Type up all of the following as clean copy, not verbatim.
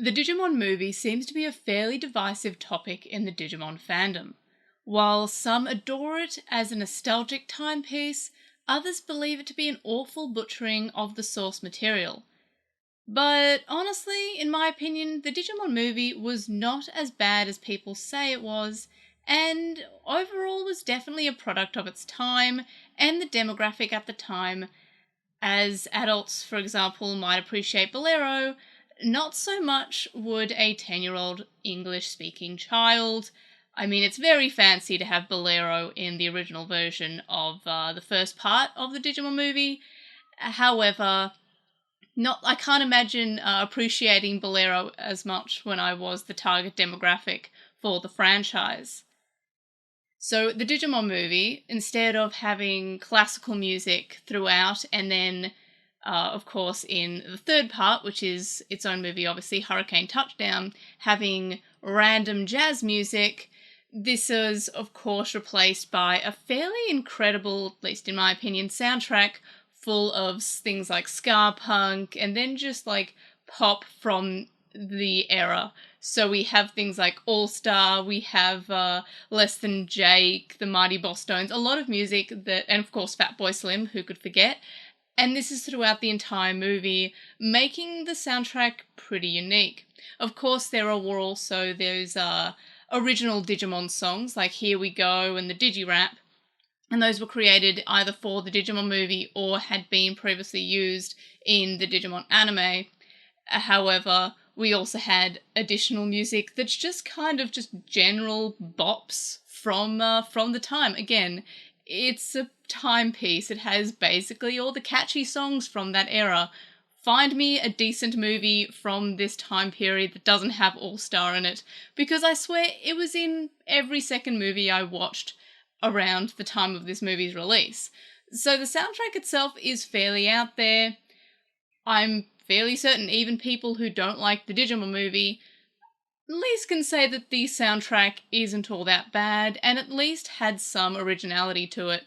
The Digimon movie seems to be a fairly divisive topic in the Digimon fandom. While some adore it as a nostalgic timepiece, others believe it to be an awful butchering of the source material. But honestly, in my opinion, the Digimon movie was not as bad as people say it was, and overall was definitely a product of its time and the demographic at the time. As adults, for example, might appreciate Bolero, not so much would a 10-year-old English speaking child. I mean, it's very fancy to have Bolero in the original version of the first part of the Digimon movie. However, I can't imagine appreciating Bolero as much when I was the target demographic for the franchise. So the Digimon movie, instead of having classical music throughout and then, of course, in the third part, which is its own movie, obviously, Hurricane Touchdown, having random jazz music, this is, of course, replaced by a fairly incredible, at least in my opinion, soundtrack full of things like ska punk and then just like pop from the era. So we have things like All Star, we have Less Than Jake, the Mighty Boss Stones, a lot of music that, and of course Fatboy Slim, who could forget. And this is throughout the entire movie, making the soundtrack pretty unique. Of course, were also those original Digimon songs like Here We Go and the Digirap, and those were created either for the Digimon movie or had been previously used in the Digimon anime. However, we also had additional music that's just kind of just general bops from the time. Again, it's a timepiece. It has basically all the catchy songs from that era. Find me a decent movie from this time period that doesn't have All Star in it, because I swear it was in every second movie I watched around the time of this movie's release. So the soundtrack itself is fairly out there. I'm fairly certain even people who don't like the Digimon movie at least can say that the soundtrack isn't all that bad and at least had some originality to it.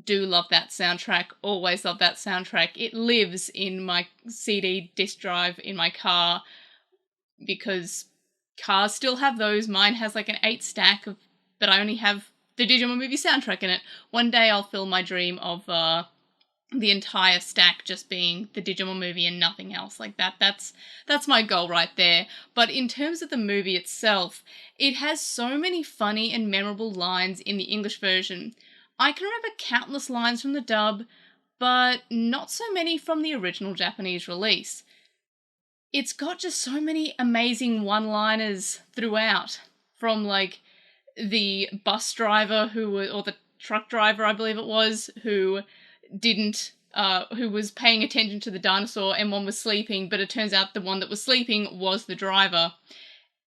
Do love that soundtrack, always love that soundtrack. It lives in my CD disc drive in my car because cars still have those. Mine has like an 8 stack but I only have the Digimon movie soundtrack in it. One day I'll fill my dream of the entire stack just being the Digimon movie and nothing else like that. That's my goal right there. But in terms of the movie itself, it has so many funny and memorable lines in the English version. I can remember countless lines from the dub, but not so many from the original Japanese release. It's got just so many amazing one-liners throughout, from like the bus driver or the truck driver, I believe it was, who was paying attention to the dinosaur and one was sleeping, but it turns out the one that was sleeping was the driver.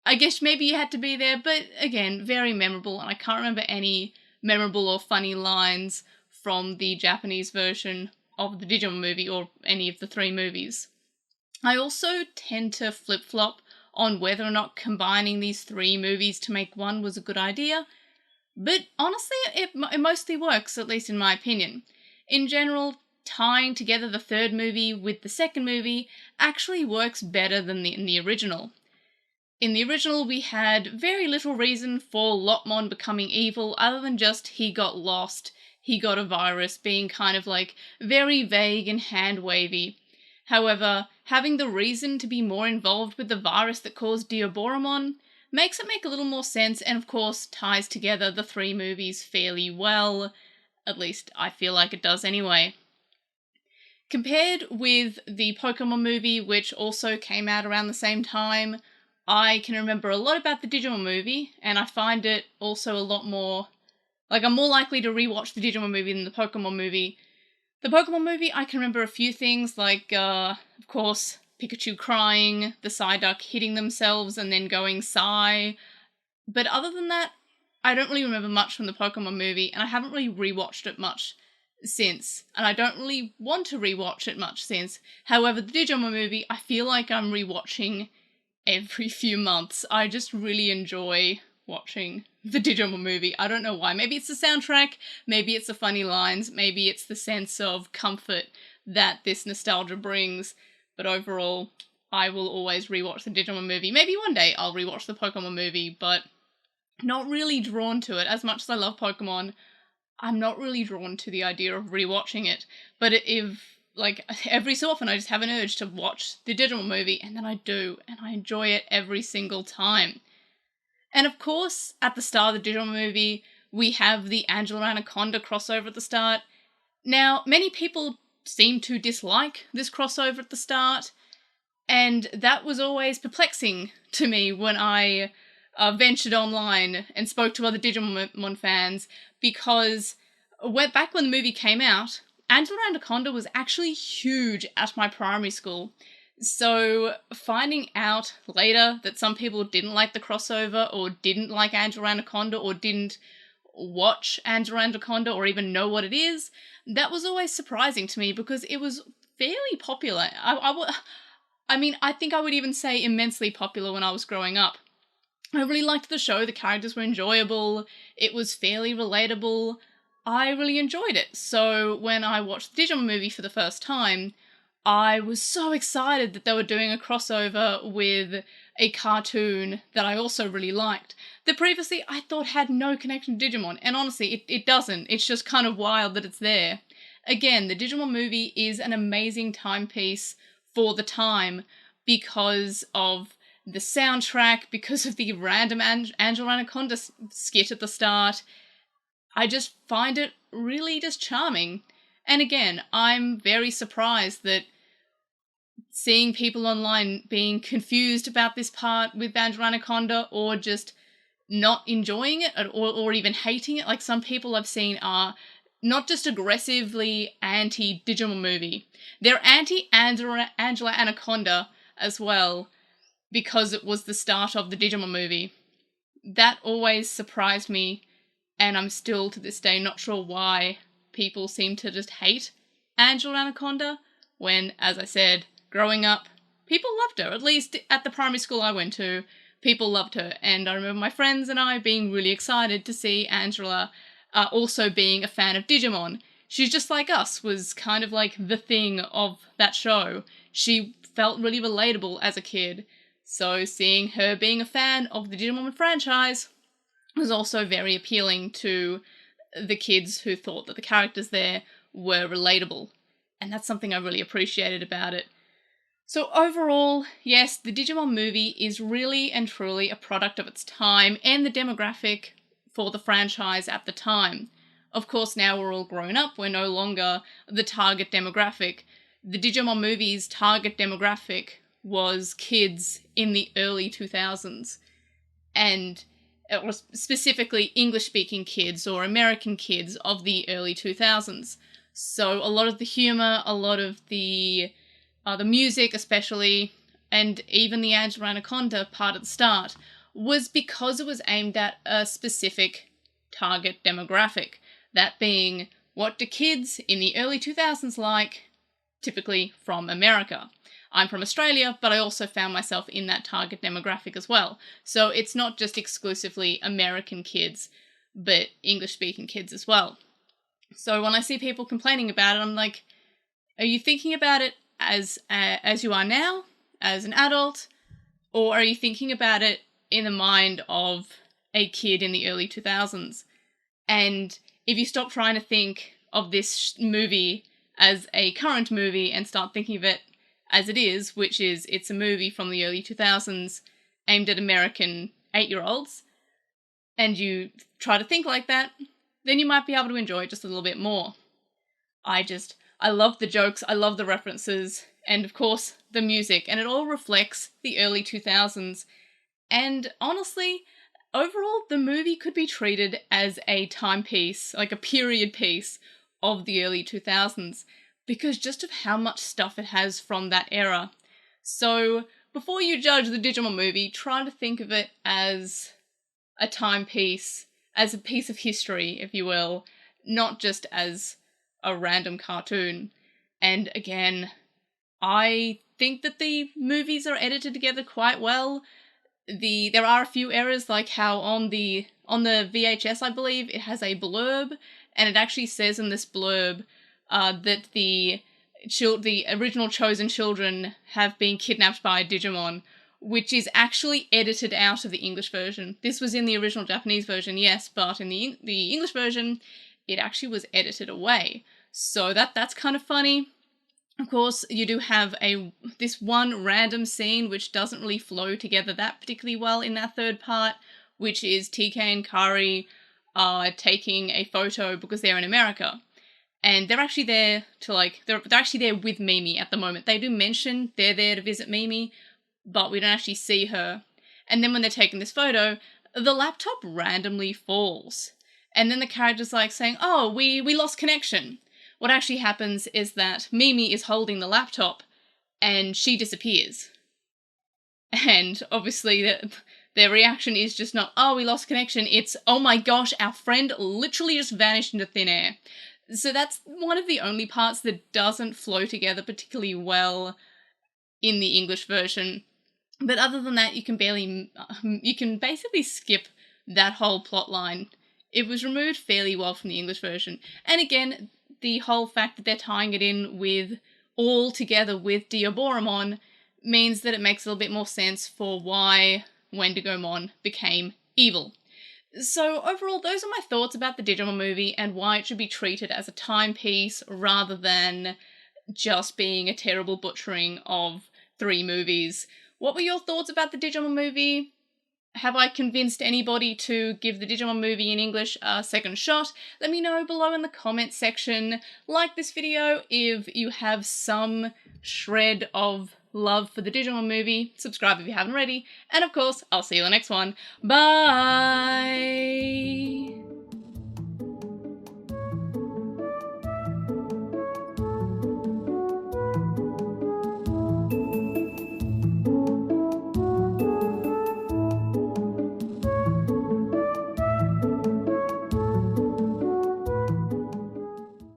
I guess maybe you had to be there, but again, very memorable, and I can't remember any memorable or funny lines from the Japanese version of the Digimon movie or any of the 3 movies. I also tend to flip-flop on whether or not combining these 3 movies to make one was a good idea, but honestly, it mostly works, at least in my opinion. In general, tying together the 3rd movie with the 2nd movie actually works better than in the original. In the original, we had very little reason for Lopmon becoming evil other than just he got lost, he got a virus, being kind of like very vague and hand-wavy. However, having the reason to be more involved with the virus that caused Diaboromon makes it make a little more sense and of course ties together the 3 movies fairly well. At least I feel like it does anyway. Compared with the Pokemon movie, which also came out around the same time, I can remember a lot about the Digimon movie, and I find it also a lot more... like, I'm more likely to rewatch the Digimon movie than the Pokemon movie. The Pokemon movie, I can remember a few things, like, of course, Pikachu crying, the Psyduck hitting themselves and then going sigh. But other than that, I don't really remember much from the Pokemon movie, and I haven't really rewatched it much since, and I don't really want to rewatch it much since. However, the Digimon movie, I feel like I'm rewatching every few months. I just really enjoy watching the Digimon movie. I don't know why. Maybe it's the soundtrack, maybe it's the funny lines, maybe it's the sense of comfort that this nostalgia brings, but overall, I will always rewatch the Digimon movie. Maybe one day I'll rewatch the Pokemon movie, but not really drawn to it. As much as I love Pokemon, I'm not really drawn to the idea of rewatching it. But if, like, every so often I just have an urge to watch the Digimon movie, and then I do, and I enjoy it every single time. And of course, at the start of the Digimon movie, we have the Angela Anaconda crossover at the start. Now, many people seem to dislike this crossover at the start, and that was always perplexing to me when I ventured online and spoke to other Digimon fans, because back when the movie came out, Angela Anaconda was actually huge at my primary school. So finding out later that some people didn't like the crossover, or didn't like Angela Anaconda, or didn't watch Angela Anaconda, or even know what it is, that was always surprising to me, because it was fairly popular. I think I would even say immensely popular when I was growing up. I really liked the show, the characters were enjoyable, it was fairly relatable, I really enjoyed it. So when I watched the Digimon movie for the first time, I was so excited that they were doing a crossover with a cartoon that I also really liked, that previously I thought had no connection to Digimon, and honestly, it doesn't. It's just kind of wild that it's there. Again, the Digimon movie is an amazing timepiece for the time, because of the soundtrack, because of the random Angela Anaconda skit at the start. I just find it really just charming. And again, I'm very surprised that seeing people online being confused about this part with Angela Anaconda, or just not enjoying it, or even hating it. Like, some people I've seen are not just aggressively anti-Digimon movie, they're anti-Angela Anaconda as well, because it was the start of the Digimon movie. That always surprised me, and I'm still to this day not sure why people seem to just hate Angela Anaconda, when, as I said, growing up, people loved her. At least at the primary school I went to, people loved her, and I remember my friends and I being really excited to see Angela also being a fan of Digimon. She's just like us, was kind of like the thing of that show. She felt really relatable as a kid, so seeing her being a fan of the Digimon franchise was also very appealing to the kids who thought that the characters there were relatable, and that's something I really appreciated about it. So overall, yes, the Digimon movie is really and truly a product of its time and the demographic for the franchise at the time. Of course, now we're all grown up, we're no longer the target demographic. The Digimon movie's target demographic was kids in the early 2000s, and it was specifically English-speaking kids or American kids of the early 2000s. So a lot of the humour, a lot of the music especially, and even the Angela Anaconda part at the start, was because it was aimed at a specific target demographic. That being, what do kids in the early 2000s like, typically from America? I'm from Australia, but I also found myself in that target demographic as well. So it's not just exclusively American kids, but English-speaking kids as well. So when I see people complaining about it, I'm like, are you thinking about it as you are now, as an adult, or are you thinking about it in the mind of a kid in the early 2000s? And if you stop trying to think of this movie as a current movie and start thinking of it as it is, which is, it's a movie from the early 2000s aimed at American 8-year-olds, and you try to think like that, then you might be able to enjoy it just a little bit more. I love the jokes, I love the references, and of course, the music, and it all reflects the early 2000s. And honestly, overall, the movie could be treated as a timepiece, like a period piece of the early 2000s, because just of how much stuff it has from that era. So, before you judge the Digimon movie, try to think of it as a timepiece, as a piece of history, if you will, not just as a random cartoon. And again, I think that the movies are edited together quite well. There are a few errors, like how on the VHS, I believe, it has a blurb, and it actually says in this blurb that the the original chosen children have been kidnapped by a Digimon, which is actually edited out of the English version. This was in the original Japanese version, yes, but in the English version, it actually was edited away. So that's kind of funny. Of course, you do have this one random scene which doesn't really flow together that particularly well in that third part, which is TK and Kari taking a photo because they're in America. And they're actually there to they're actually there with Mimi at the moment. They do mention they're there to visit Mimi, but we don't actually see her. And then when they're taking this photo, the laptop randomly falls. And then the character's like saying, oh, we lost connection. What actually happens is that Mimi is holding the laptop and she disappears. And obviously their reaction is just not, oh, we lost connection. It's, oh my gosh, our friend literally just vanished into thin air. So that's one of the only parts that doesn't flow together particularly well in the English version. But other than that, you can basically skip that whole plot line. It was removed fairly well from the English version. And again, the whole fact that they're tying it in all together with Diaboromon means that it makes a little bit more sense for why Wendigomon became evil. So overall, those are my thoughts about the Digimon movie and why it should be treated as a timepiece rather than just being a terrible butchering of 3 movies. What were your thoughts about the Digimon movie? Have I convinced anybody to give the Digimon movie in English a second shot? Let me know below in the comments section. Like this video if you have some shred of love for the Digimon movie. Subscribe if you haven't already. And of course, I'll see you in the next one. Bye!